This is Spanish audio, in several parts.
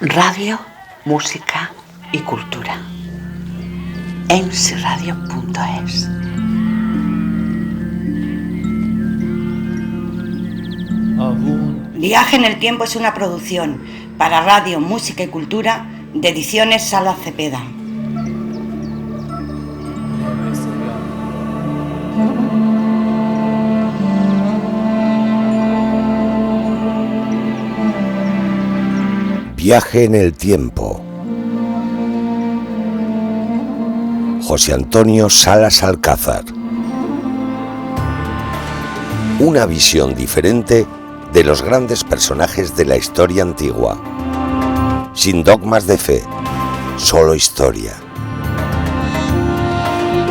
Radio, música y cultura. emsradio.es. Viaje en el Tiempo es una producción para radio, música y cultura de Ediciones Sala Cepeda. Viaje en el tiempo. José Antonio Salas Alcázar. Una visión diferente de los grandes personajes de la historia antigua. Sin dogmas de fe, solo historia.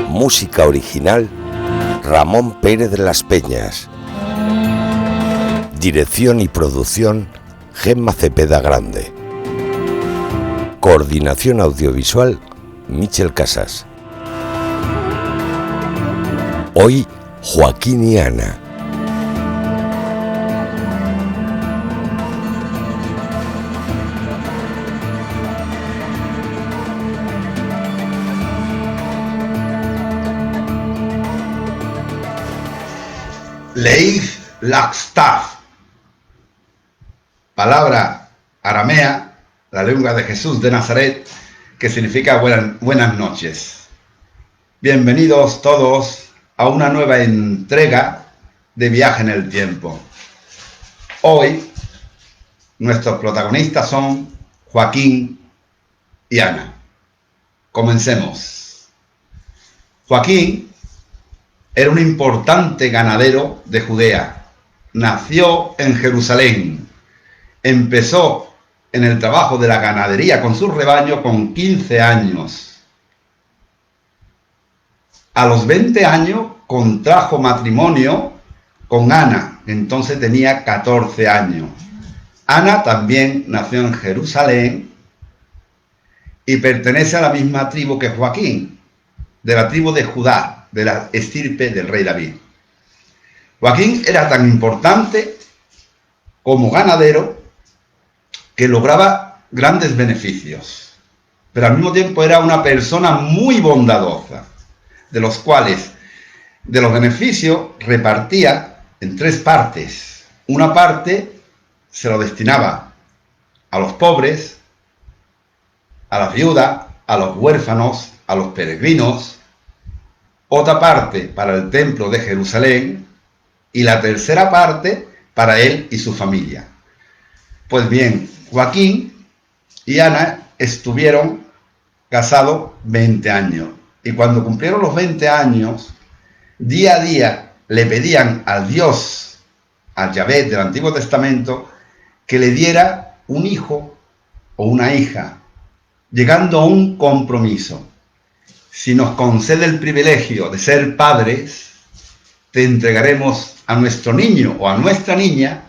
Música original, Ramón Pérez de las Peñas. Dirección y producción, Gemma Cepeda Grande. Coordinación audiovisual, Michel Casas. Hoy, Joaquín y Ana. Leith Lagstaff, palabra aramea, la lengua de Jesús de Nazaret, que significa buenas noches. Bienvenidos todos a una nueva entrega de Viaje en el Tiempo. Hoy nuestros protagonistas son Joaquín y Ana. Comencemos. Joaquín era un importante ganadero de Judea. Nació en Jerusalén. Empezó en el trabajo de la ganadería con su rebaño con 15 años. A los 20 años contrajo matrimonio con Ana, que entonces tenía 14 años. Ana también nació en Jerusalén y pertenece a la misma tribu que Joaquín, de la tribu de Judá, de la estirpe del rey David. Joaquín era tan importante como ganadero que lograba grandes beneficios, pero al mismo tiempo era una persona muy bondadosa, de los beneficios repartía en 3 partes. Una parte se lo destinaba a los pobres, a las viudas, a los huérfanos, a los peregrinos, otra parte para el templo de Jerusalén y la tercera parte para él y su familia. Pues bien, Joaquín y Ana estuvieron casados 20 años y cuando cumplieron los 20 años, día a día le pedían al Dios, al Yahvé del Antiguo Testamento, que le diera un hijo o una hija, llegando a un compromiso. Si nos concede el privilegio de ser padres, te entregaremos a nuestro niño o a nuestra niña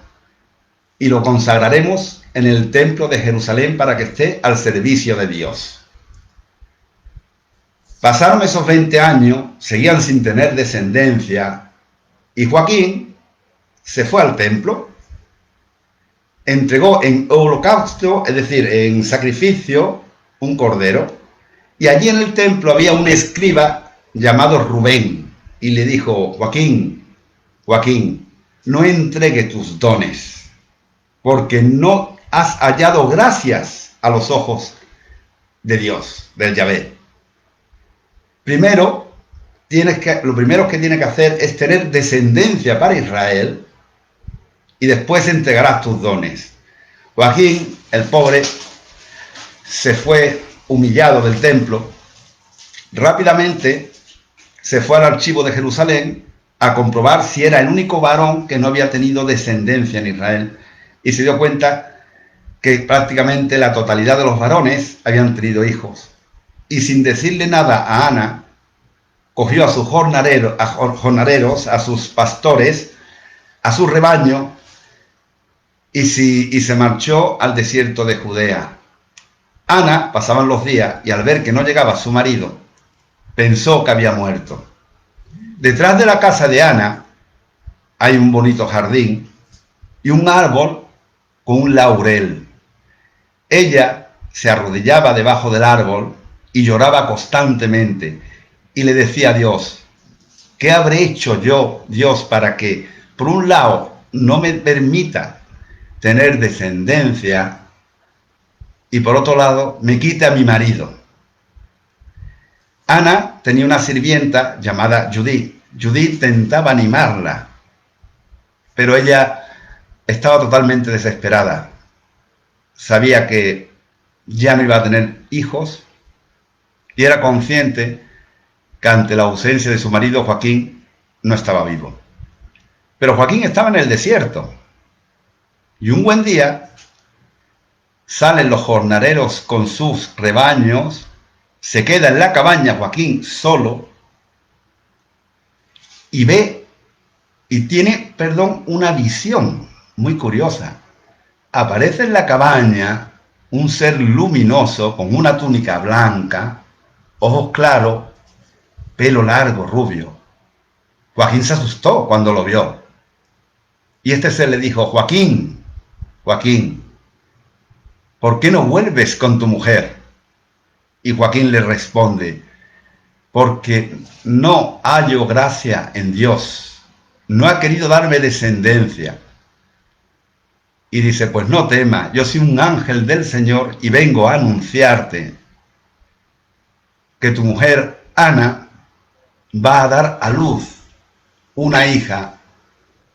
y lo consagraremos en el templo de Jerusalén para que esté al servicio de Dios. Pasaron esos 20 años, seguían sin tener descendencia y Joaquín se fue al templo, entregó en holocausto, es decir, en sacrificio, un cordero, y allí en el templo había un escriba llamado Rubén y le dijo: Joaquín, no entregue tus dones, porque no has hallado gracias a los ojos de Dios, del Yahvé. Lo primero que tienes que hacer es tener descendencia para Israel y después entregarás tus dones. Joaquín, el pobre, se fue humillado del templo. Rápidamente se fue al archivo de Jerusalén a comprobar si era el único varón que no había tenido descendencia en Israel y se dio cuenta que prácticamente la totalidad de los varones habían tenido hijos. Y sin decirle nada a Ana, cogió a sus jornaleros, a sus pastores, a su rebaño y se marchó al desierto de Judea. Ana, pasaban los días y al ver que no llegaba su marido, pensó que había muerto. Detrás de la casa de Ana hay un bonito jardín y un árbol con un laurel. ella se arrodillaba debajo del árbol y lloraba constantemente y le decía a Dios: ¿qué habré hecho yo, Dios, para que, por un lado, no me permita tener descendencia y por otro lado, me quite a mi marido? Ana tenía una sirvienta llamada Judith. Judith intentaba animarla, pero ella estaba totalmente desesperada. Sabía que ya no iba a tener hijos y era consciente que ante la ausencia de su marido, Joaquín no estaba vivo. Pero Joaquín estaba en el desierto y un buen día salen los jornaleros con sus rebaños, se queda en la cabaña Joaquín solo y ve y tiene, una visión muy curiosa. Aparece en la cabaña un ser luminoso con una túnica blanca, ojos claros, pelo largo, rubio. Joaquín se asustó cuando lo vio. Y este ser le dijo: Joaquín, Joaquín, ¿por qué no vuelves con tu mujer? Y Joaquín le responde: porque no hallo gracia en Dios, no ha querido darme descendencia. Y dice: pues no temas, yo soy un ángel del Señor y vengo a anunciarte que tu mujer Ana va a dar a luz una hija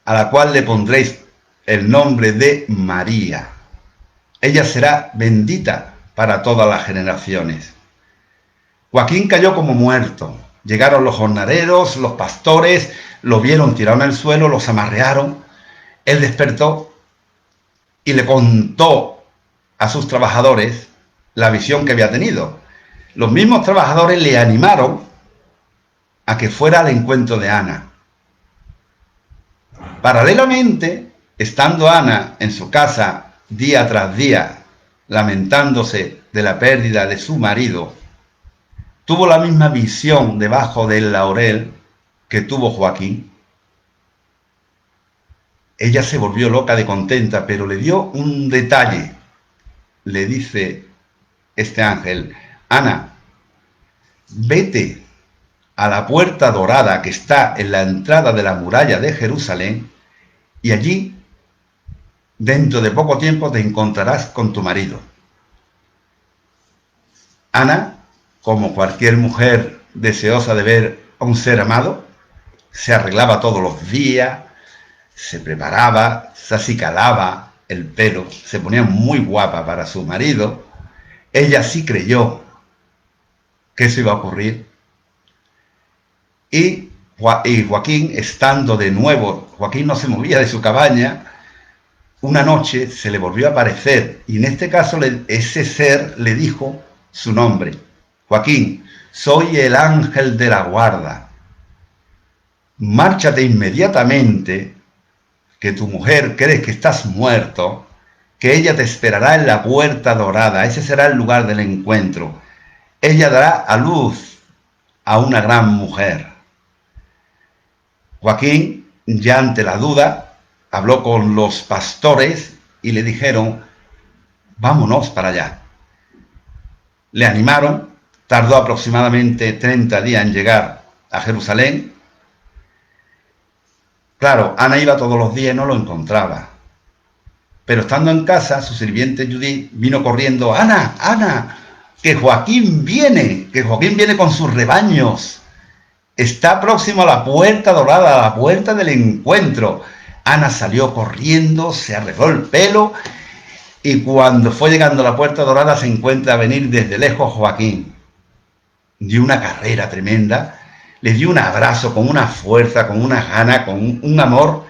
a la cual le pondréis el nombre de María. Ella será bendita para todas las generaciones. Joaquín cayó como muerto. Llegaron los jornaleros, los pastores, lo vieron tirado en el suelo, los amarrearon. Él despertó y le contó a sus trabajadores la visión que había tenido. Los mismos trabajadores le animaron a que fuera al encuentro de Ana. Paralelamente, estando Ana en su casa día tras día, lamentándose de la pérdida de su marido, tuvo la misma visión debajo del laurel que tuvo Joaquín. Ella se volvió loca de contenta, pero le dio un detalle. Le dice este ángel: Ana, vete a la puerta dorada que está en la entrada de la muralla de Jerusalén y allí, dentro de poco tiempo, te encontrarás con tu marido. Ana, como cualquier mujer deseosa de ver a un ser amado, se arreglaba todos los días, se preparaba, se acicalaba el pelo, se ponía muy guapa para su marido. Ella sí creyó que eso iba a ocurrir. Y Joaquín, estando de nuevo, Joaquín no se movía de su cabaña, una noche se le volvió a aparecer, y en este caso ese ser le dijo su nombre: Joaquín, soy el ángel de la guarda. Márchate inmediatamente, que tu mujer cree que estás muerto, que ella te esperará en la puerta dorada, ese será el lugar del encuentro. Ella dará a luz a una gran mujer. Joaquín, ya ante la duda, habló con los pastores y le dijeron: vámonos para allá. Le animaron, tardó aproximadamente 30 días en llegar a Jerusalén. Claro, Ana iba todos los días y no lo encontraba. Pero estando en casa, su sirviente Judith vino corriendo: Ana, Ana, que Joaquín viene con sus rebaños. Está próximo a la puerta dorada, a la puerta del encuentro. Ana salió corriendo, se arregló el pelo y cuando fue llegando a la puerta dorada se encuentra venir desde lejos Joaquín. Dio una carrera tremenda, le dio un abrazo con una fuerza, con una gana, con un amor.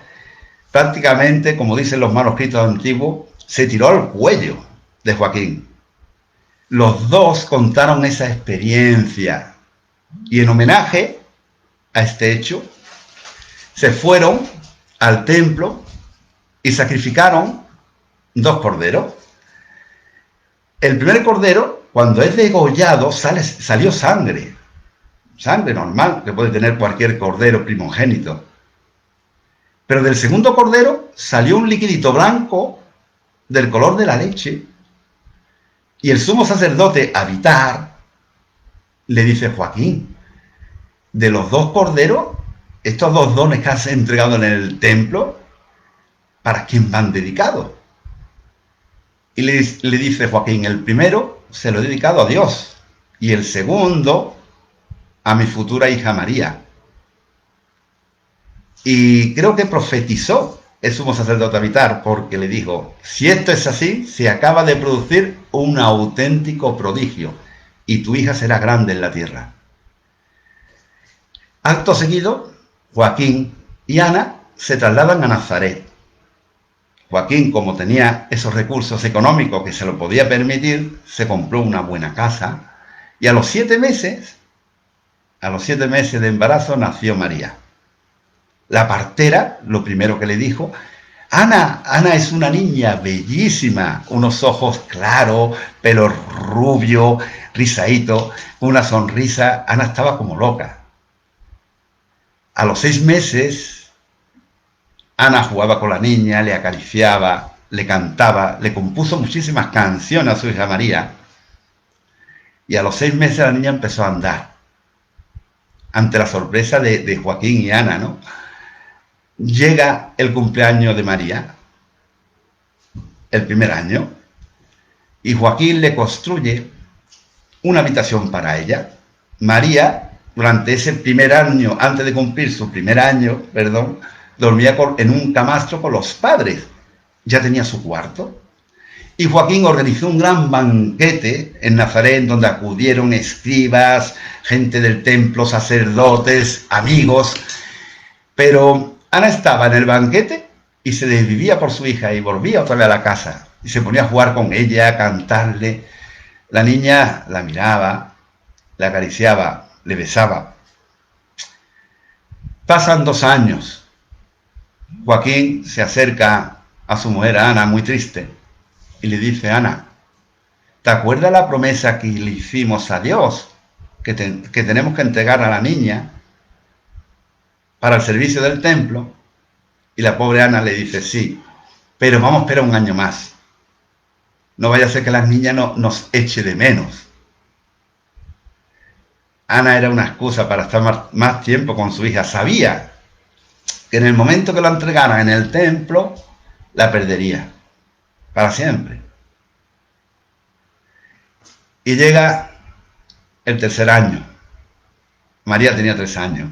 Prácticamente, como dicen los manuscritos antiguos, se tiró al cuello de Joaquín. Los dos contaron esa experiencia y en homenaje a este hecho se fueron al templo y sacrificaron 2 corderos. El primer cordero, cuando es degollado, salió sangre normal que puede tener cualquier cordero primogénito. Pero del segundo cordero salió un liquidito blanco del color de la leche Y el sumo sacerdote Abitar le dice: Joaquín, de los 2 corderos, estos 2 dones que has entregado en el templo, ¿para quién van dedicados? Y le dice Joaquín: el primero se lo he dedicado a Dios, y el segundo a mi futura hija María. Y creo que profetizó el sumo sacerdote Abitar, porque le dijo: si esto es así, se acaba de producir un auténtico prodigio, y tu hija será grande en la tierra. Acto seguido, Joaquín y Ana se trasladan a Nazaret. Joaquín, como tenía esos recursos económicos que se lo podía permitir, se compró una buena casa, y a los 7 meses de embarazo nació María. La partera, lo primero que le dijo: Ana es una niña bellísima, unos ojos claros, pelo rubio, risadito, una sonrisa. Ana estaba como loca. A los 6 meses, Ana jugaba con la niña, le acariciaba, le cantaba, le compuso muchísimas canciones a su hija María. Y a los 6 meses la niña empezó a andar. Ante la sorpresa de Joaquín y Ana, ¿no? Llega el cumpleaños de María, el primer año, y Joaquín le construye una habitación para ella. María, durante ese primer año, antes de cumplir su primer año, dormía en un camastro con los padres. Ya tenía su cuarto. Y Joaquín organizó un gran banquete en Nazaret, donde acudieron escribas, gente del templo, sacerdotes, amigos. Pero Ana estaba en el banquete y se desvivía por su hija, y volvía otra vez a la casa y se ponía a jugar con ella, a cantarle. La niña la miraba, la acariciaba, le besaba. Pasan 2 años. Joaquín se acerca a su mujer, a Ana, muy triste, y le dice: Ana, ¿te acuerdas la promesa que le hicimos a Dios? Que tenemos que entregar a la niña para el servicio del templo. Y la pobre Ana le dice: sí, pero vamos a esperar 1 año más. No vaya a ser que la niña nos eche de menos. Ana era una excusa para estar más tiempo con su hija. Sabía que en el momento que la entregaran en el templo, la perdería para siempre. Y llega el 3er año. María tenía 3 años.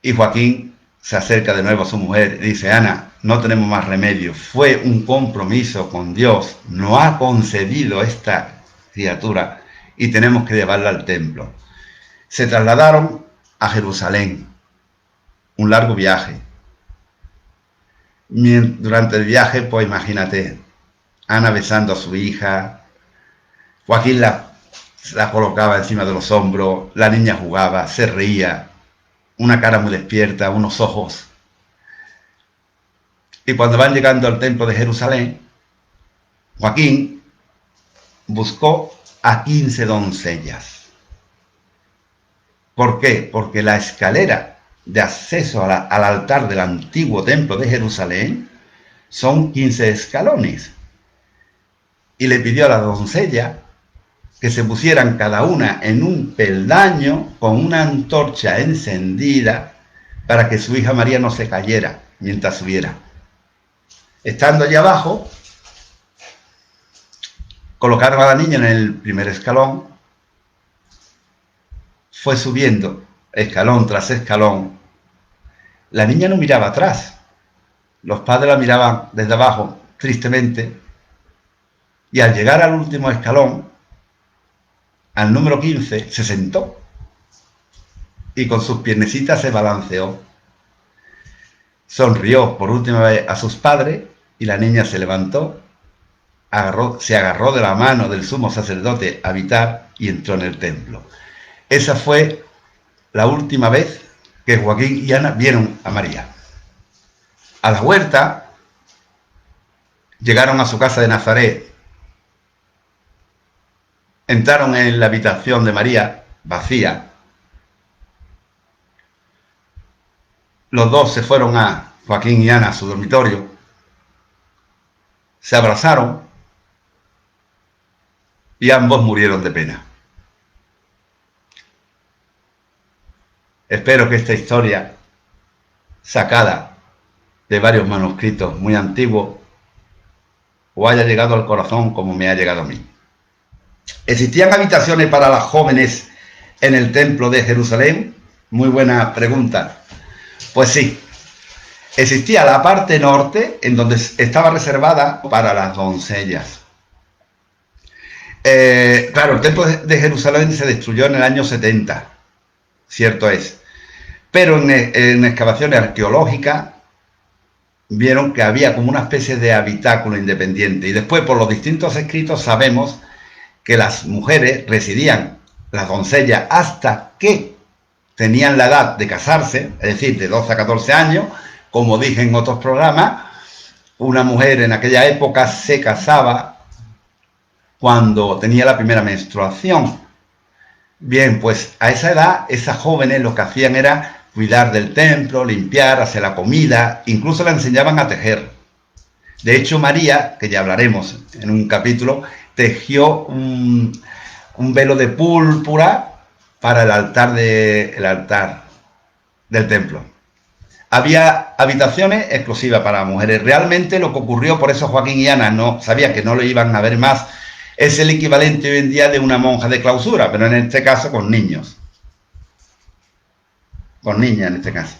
Y Joaquín se acerca de nuevo a su mujer y dice: Ana, no tenemos más remedio. Fue un compromiso con Dios. Nos ha concedido esta criatura y tenemos que llevarla al templo. Se trasladaron a Jerusalén. Un largo viaje. Durante el viaje, pues imagínate, Ana besando a su hija, Joaquín la colocaba encima de los hombros, la niña jugaba, se reía, una cara muy despierta, unos ojos. Y cuando van llegando al templo de Jerusalén, Joaquín buscó a 15 doncellas. ¿Por qué? Porque la escalera de acceso al altar del antiguo templo de Jerusalén son 15 escalones. Y le pidió a la doncella que se pusieran cada una en un peldaño con una antorcha encendida para que su hija María no se cayera mientras subiera. Estando allí abajo, colocaron a la niña en el primer escalón. Fue subiendo escalón tras escalón. La niña no miraba atrás. Los padres la miraban desde abajo, tristemente. Y al llegar al último escalón, al número 15, se sentó. Y con sus piernecitas se balanceó. Sonrió por última vez a sus padres y la niña se levantó, se agarró de la mano del sumo sacerdote Abitar y entró en el templo. Esa fue la última vez que Joaquín y Ana vieron a María. A la huerta llegaron a su casa de Nazaret. Entraron en la habitación de María, vacía. Los dos se fueron Joaquín y Ana a su dormitorio. Se abrazaron y ambos murieron de pena. Espero que esta historia, sacada de varios manuscritos muy antiguos, os haya llegado al corazón como me ha llegado a mí. ¿Existían habitaciones para las jóvenes en el templo de Jerusalén? Muy buena pregunta. Pues sí, existía la parte norte, en donde estaba reservada para las doncellas. Claro, el templo de Jerusalén se destruyó en el año 70, cierto es. Pero en excavaciones arqueológicas vieron que había como una especie de habitáculo independiente. Y después, por los distintos escritos, sabemos que las mujeres residían, las doncellas, hasta que tenían la edad de casarse, es decir, de 12 a 14 años, como dije en otros programas. Una mujer en aquella época se casaba cuando tenía la primera menstruación. Bien, pues a esa edad, esas jóvenes lo que hacían era cuidar del templo, limpiar, hacer la comida, incluso le enseñaban a tejer. De hecho, María, que ya hablaremos en un capítulo, tejió un velo de púrpura para el altar del templo. Había habitaciones exclusivas para mujeres. Realmente lo que ocurrió, por eso Joaquín y Ana no sabía que no lo iban a ver más, es el equivalente hoy en día de una monja de clausura, pero en este caso con niños. Con niñas en este caso.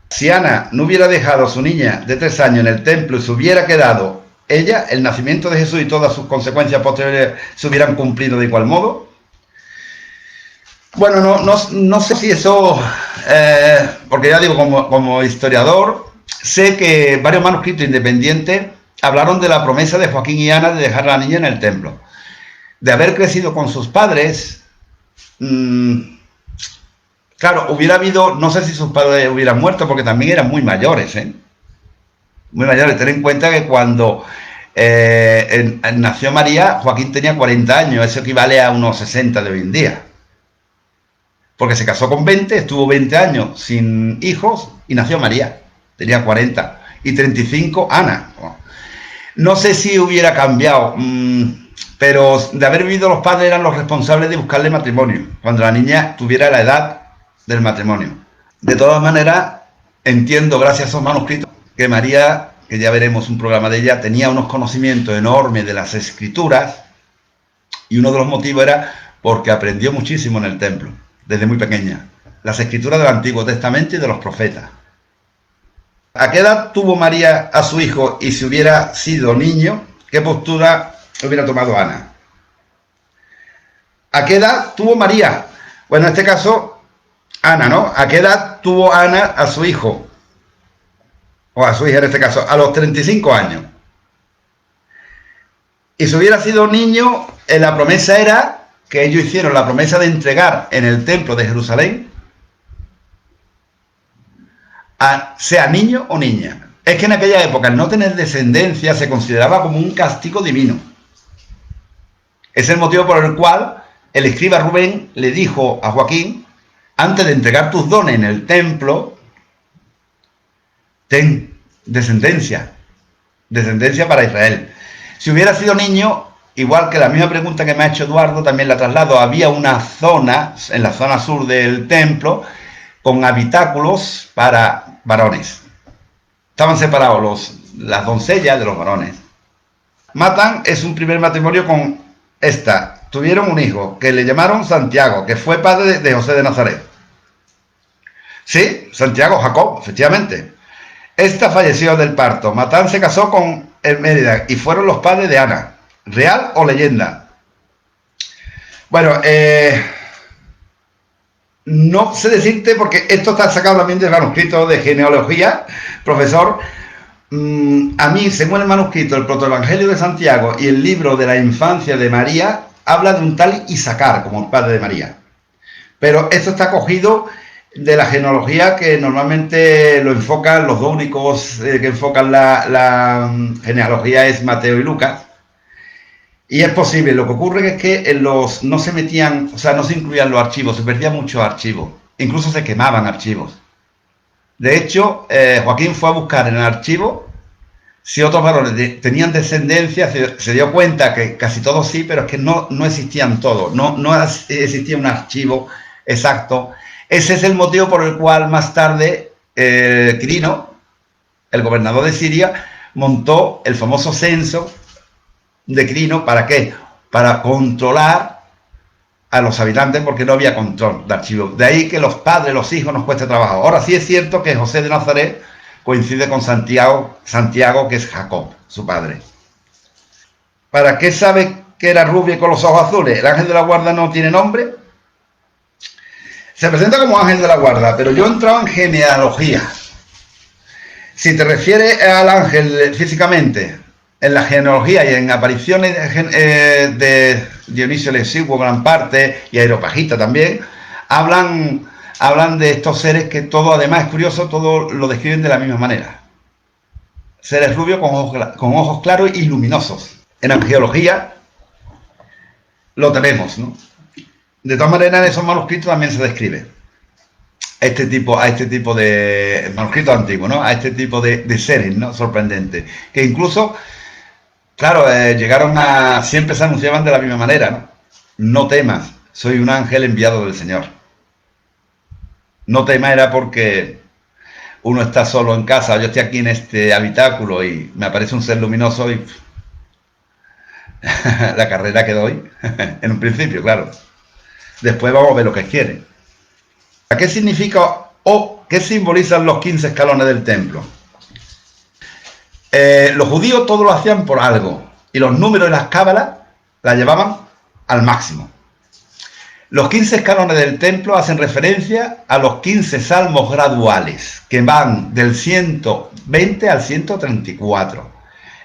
Si Ana no hubiera dejado a su niña de 3 años en el templo y se hubiera quedado ella, el nacimiento de Jesús y todas sus consecuencias posteriores se hubieran cumplido de igual modo. Bueno, no sé si eso, porque ya digo, como historiador, sé que varios manuscritos independientes hablaron de la promesa de Joaquín y Ana de dejar a la niña en el templo. De haber crecido con sus padres, claro, hubiera habido, no sé si sus padres hubieran muerto, porque también eran muy mayores, muy mayores. Ten en cuenta que cuando nació María, Joaquín tenía 40 años, eso equivale a unos 60 de hoy en día. Porque se casó con 20, estuvo 20 años sin hijos y nació María, tenía 40, y 35 Ana. No sé si hubiera cambiado, pero de haber vivido los padres eran los responsables de buscarle matrimonio, cuando la niña tuviera la edad del matrimonio. De todas maneras, entiendo, gracias a esos manuscritos, que María, que ya veremos un programa de ella, tenía unos conocimientos enormes de las escrituras, y uno de los motivos era porque aprendió muchísimo en el templo, desde muy pequeña, las escrituras del Antiguo Testamento y de los profetas. ¿A qué edad tuvo María a su hijo? Y si hubiera sido niño, ¿qué postura hubiera tomado Ana? ¿A qué edad tuvo María? Bueno, en este caso, Ana, ¿no? ¿A qué edad tuvo Ana a su hijo? O a su hija en este caso, a los 35 años. Y si hubiera sido niño, la promesa era que ellos hicieron la promesa de entregar en el templo de Jerusalén, sea niño o niña. Es que en aquella época el no tener descendencia se consideraba como un castigo divino. Es el motivo por el cual el escriba Rubén le dijo a Joaquín, antes de entregar tus dones en el templo, ten descendencia para Israel. Si hubiera sido niño, igual que la misma pregunta que me ha hecho Eduardo, también la traslado. Había una zona, en la zona sur del templo, con habitáculos para varones. Estaban separados las doncellas de los varones. Matán es un primer matrimonio con esta. Tuvieron un hijo que le llamaron Santiago, que fue padre de José de Nazaret. Sí, Santiago Jacob, efectivamente. Esta falleció del parto. Matán se casó con Mérida y fueron los padres de Ana. ¿Real o leyenda? Bueno, no sé decirte, porque esto está sacado también del manuscrito de genealogía, profesor. A mí, según el manuscrito, el protoevangelio de Santiago y el libro de la infancia de María, habla de un tal Isacar como el padre de María. Pero esto está cogido de la genealogía, que normalmente lo enfocan, los dos únicos que enfocan la genealogía es Mateo y Lucas. Y es posible. Lo que ocurre es que no se metían, o sea, no se incluían los archivos, se perdían muchos archivos, incluso se quemaban archivos. De hecho, Joaquín fue a buscar en el archivo si otros varones tenían descendencia, se dio cuenta que casi todos sí, pero es que no existían todos, no existía un archivo exacto. Ese es el motivo por el cual más tarde Quirino, el gobernador de Siria, montó el famoso censo de Quirino. ¿Para qué? Para controlar a los habitantes, porque no había control de archivos. De ahí que los padres, los hijos nos cueste trabajo. Ahora sí es cierto que José de Nazaret coincide con Santiago, que es Jacob, su padre. ¿Para qué sabe que era rubia y con los ojos azules? ¿El ángel de la guarda no tiene nombre? Se presenta como ángel de la guarda, pero yo he entrado en genealogía. Si te refieres al ángel físicamente, en la genealogía y en apariciones de Dionisio el Exiguo, gran parte, y Areopagita también, hablan de estos seres que todo, además es curioso, todo lo describen de la misma manera. Seres rubios con ojos claros y luminosos. En angiología lo tenemos, ¿no? De todas maneras, en esos manuscritos también se describe a este tipo de manuscritos antiguos, ¿no? A este tipo de seres, ¿no? Sorprendentes. Que incluso, claro, siempre se anunciaban de la misma manera, ¿no? No temas, soy un ángel enviado del Señor. No temas era porque uno está solo en casa, yo estoy aquí en este habitáculo y me aparece un ser luminoso y la carrera que doy, en un principio, claro. Después vamos a ver lo que quiere. ¿Qué significa o qué simbolizan los 15 escalones del templo? Los judíos todo lo hacían por algo y los números y las cábalas las llevaban al máximo. Los 15 escalones del templo hacen referencia a los 15 salmos graduales que van del 120 al 134.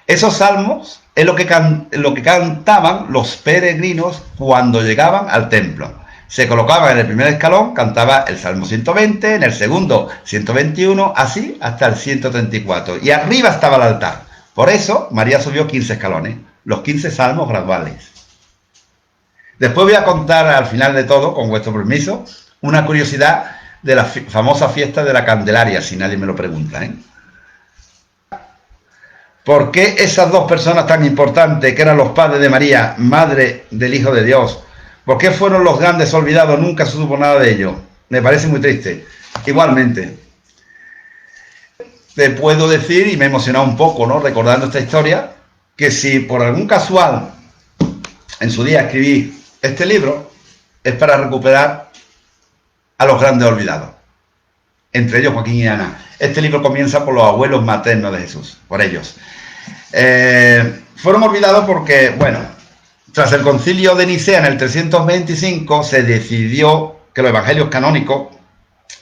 Esos salmos es lo que cantaban los peregrinos cuando llegaban al templo. Se colocaban en el primer escalón, cantaba el Salmo 120, en el segundo 121, así hasta el 134. Y arriba estaba el altar. Por eso María subió 15 escalones, los 15 salmos graduales. Después voy a contar al final de todo, con vuestro permiso, una curiosidad de la famosa fiesta de la Candelaria, si nadie me lo pregunta, ¿eh? ¿Por qué esas dos personas tan importantes, que eran los padres de María, madre del Hijo de Dios, por qué fueron los grandes olvidados? Nunca se supo nada de ellos. Me parece muy triste. Igualmente, te puedo decir, y me he emocionado un poco, ¿no?, recordando esta historia, que si por algún casual en su día escribí este libro, es para recuperar a los grandes olvidados, entre ellos Joaquín y Ana. Este libro comienza por los abuelos maternos de Jesús, por ellos. Fueron olvidados porque, bueno, tras el concilio de Nicea en el 325 se decidió que los evangelios canónicos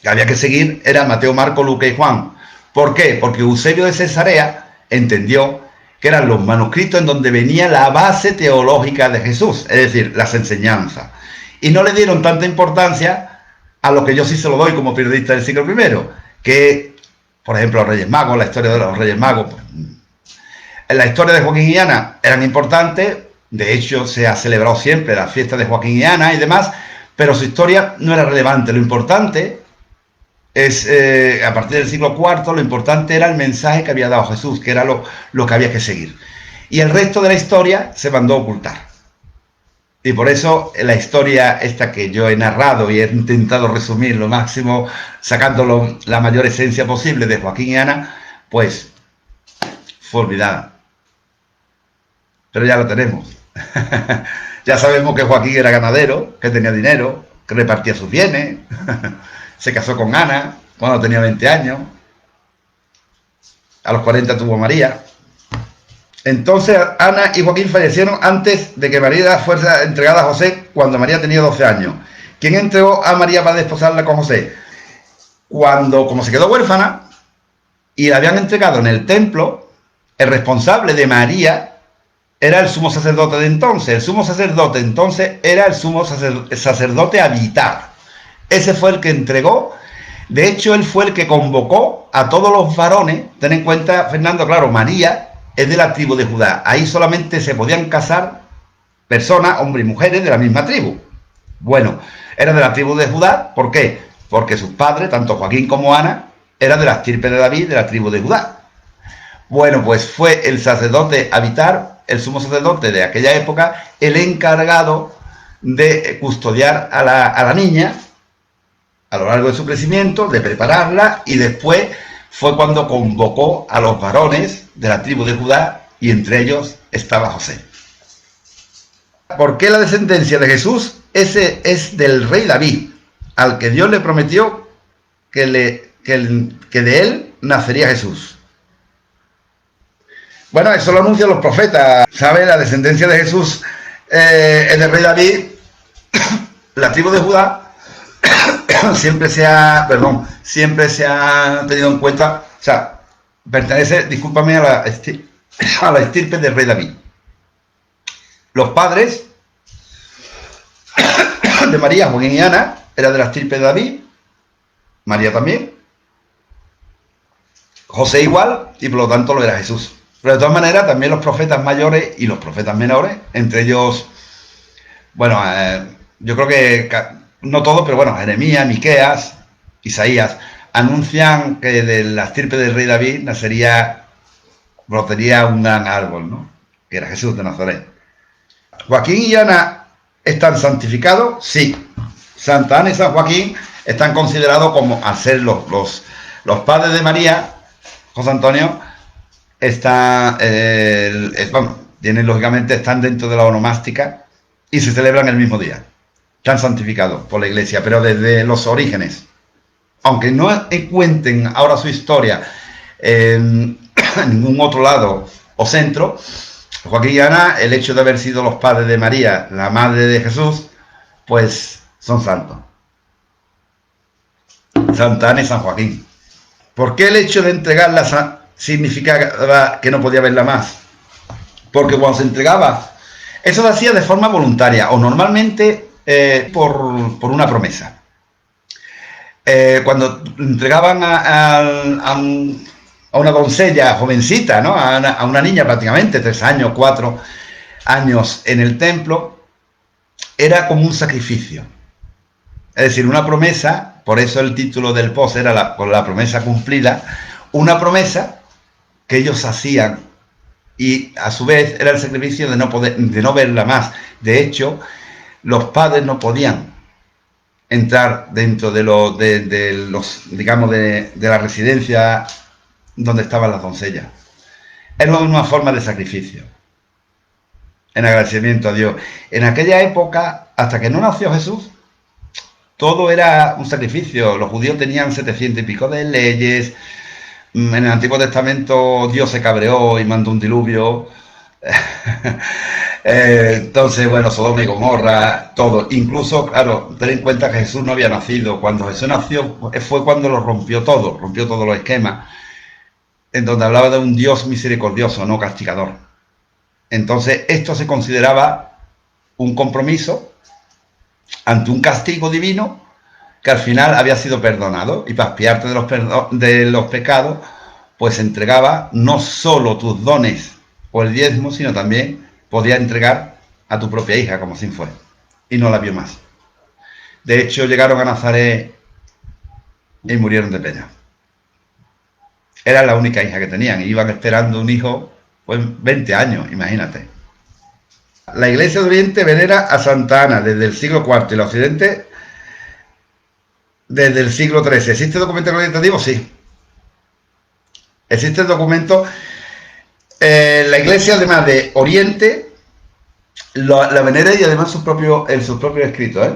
que había que seguir eran Mateo, Marcos, Lucas y Juan. ¿Por qué? Porque Eusebio de Cesarea entendió que eran los manuscritos en donde venía la base teológica de Jesús, es decir, las enseñanzas. Y no le dieron tanta importancia a lo que yo sí se lo doy como periodista del siglo I, que, por ejemplo, los Reyes Magos, la historia de los Reyes Magos. Pues, en la historia de Joaquín y Ana eran importantes, de hecho se ha celebrado siempre la fiesta de Joaquín y Ana y demás, pero su historia no era relevante. Lo importante es, a partir del siglo IV, lo importante era el mensaje que había dado Jesús, que era lo que había que seguir. Y el resto de la historia se mandó a ocultar. Y por eso la historia esta que yo he narrado y he intentado resumir lo máximo, sacando la mayor esencia posible de Joaquín y Ana, pues fue olvidada. Pero ya lo tenemos. Ya sabemos que Joaquín era ganadero, que tenía dinero, que repartía sus bienes. Se casó con Ana cuando tenía 20 años. A los 40 tuvo a María. Entonces Ana y Joaquín fallecieron antes de que María fuera entregada a José, cuando María tenía 12 años. ¿Quién entregó a María para desposarla con José? Como se quedó huérfana y la habían entregado en el templo, el responsable de María era el sumo sacerdote de entonces. El sumo sacerdote entonces era el sumo sacerdote Abiatar. Ese fue el que entregó. De hecho, él fue el que convocó a todos los varones. Ten en cuenta, Fernando, claro, María es de la tribu de Judá. Ahí solamente se podían casar personas, hombres y mujeres de la misma tribu. Bueno, era de la tribu de Judá. ¿Por qué? Porque sus padres, tanto Joaquín como Ana, eran de la estirpe de David, de la tribu de Judá. Bueno, pues fue el sacerdote Abitar, el sumo sacerdote de aquella época, el encargado de custodiar a la niña a lo largo de su crecimiento, de prepararla, y después fue cuando convocó a los varones de la tribu de Judá, y entre ellos estaba José. ¿Por qué la descendencia de Jesús? Ese es del rey David, al que Dios le prometió que de él nacería Jesús. Bueno, eso lo anuncian los profetas, ¿sabe? La descendencia de Jesús es del rey David. La tribu de Judá siempre se ha tenido en cuenta, o sea, pertenece, discúlpame, a la estirpe del rey David. Los padres de María, Joaquín y Ana, eran de la estirpe de David, María también, José igual, y por lo tanto lo era Jesús. Pero de todas maneras, también los profetas mayores y los profetas menores, entre ellos, bueno, yo creo que no todos, pero bueno, Jeremías, Miqueas, Isaías, anuncian que de la estirpe del rey David brotaría un gran árbol, ¿no? Que era Jesús de Nazaret. ¿Joaquín y Ana están santificados? Sí. Santa Ana y San Joaquín están considerados como, al ser los padres de María, José Antonio, están dentro de la onomástica y se celebran el mismo día. Están santificados por la Iglesia, pero desde los orígenes. Aunque no cuenten ahora su historia en ningún otro lado o centro, Joaquín y Ana, el hecho de haber sido los padres de María, la madre de Jesús, pues son santos. Santa Ana y San Joaquín. ¿Por qué el hecho de entregarla significaba que no podía verla más? Porque cuando se entregaba, eso lo hacía de forma voluntaria o normalmente por una promesa. Cuando entregaban a una doncella jovencita, ¿no? a una niña prácticamente, 3 años, 4 años en el templo, era como un sacrificio. Es decir, una promesa, por eso el título del post era con la promesa cumplida, una promesa que ellos hacían y a su vez era el sacrificio de no verla más. De hecho, los padres no podían entrar dentro de la residencia donde estaban las doncellas. Era una forma de sacrificio, en agradecimiento a Dios. En aquella época, hasta que no nació Jesús, todo era un sacrificio. Los judíos tenían 700 y pico de leyes. En el Antiguo Testamento Dios se cabreó y mandó un diluvio. Entonces, bueno, Sodoma y Gomorra, todo. Incluso, claro, ten en cuenta que Jesús no había nacido. Cuando Jesús nació fue cuando lo rompió todos los esquemas, en donde hablaba de un Dios misericordioso, no castigador. Entonces, esto se consideraba un compromiso ante un castigo divino que al final había sido perdonado, y para expiarte de los pecados, pues entregaba no solo tus dones o el diezmo, sino también podía entregar a tu propia hija, como sin fue, y no la vio más. De hecho, llegaron a Nazaret y murieron de pena. Era la única hija que tenían, y iban esperando un hijo, pues 20 años, imagínate. La Iglesia de Oriente venera a Santa Ana desde el siglo IV y la Occidente desde el siglo XIII. ¿Existe documento acreditativo? Sí. Existe el documento. La Iglesia, además de Oriente, la venera y además en sus propios escritos.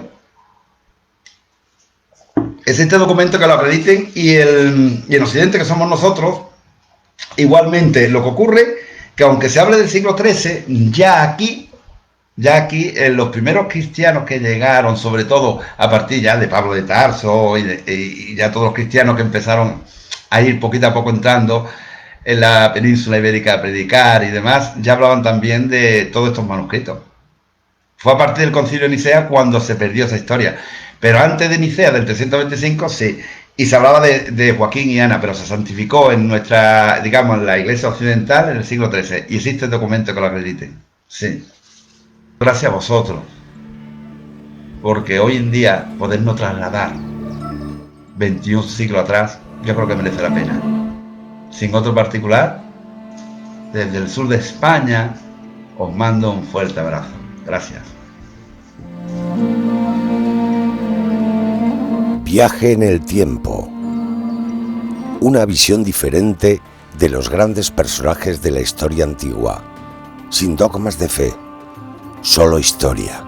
Existe documento que lo acrediten, y en Occidente, que somos nosotros, igualmente. Lo que ocurre que aunque se hable del siglo XIII, ya aquí los primeros cristianos que llegaron, sobre todo a partir ya de Pablo de Tarso y ya todos los cristianos que empezaron a ir poquito a poco entrando en la península ibérica a predicar y demás, ya hablaban también de todos estos manuscritos. Fue a partir del Concilio de Nicea cuando se perdió esa historia, pero antes de Nicea, del 325, sí, y se hablaba de Joaquín y Ana, pero se santificó en nuestra, digamos, en la Iglesia occidental en el siglo XIII, y existe el documento que lo acredite. Sí. Gracias a vosotros, porque hoy en día podernos trasladar 21 siglos atrás, yo creo que merece la pena. Sin otro particular, desde el sur de España, os mando un fuerte abrazo. Gracias. Viaje en el tiempo. Una visión diferente de los grandes personajes de la historia antigua. Sin dogmas de fe, solo historia.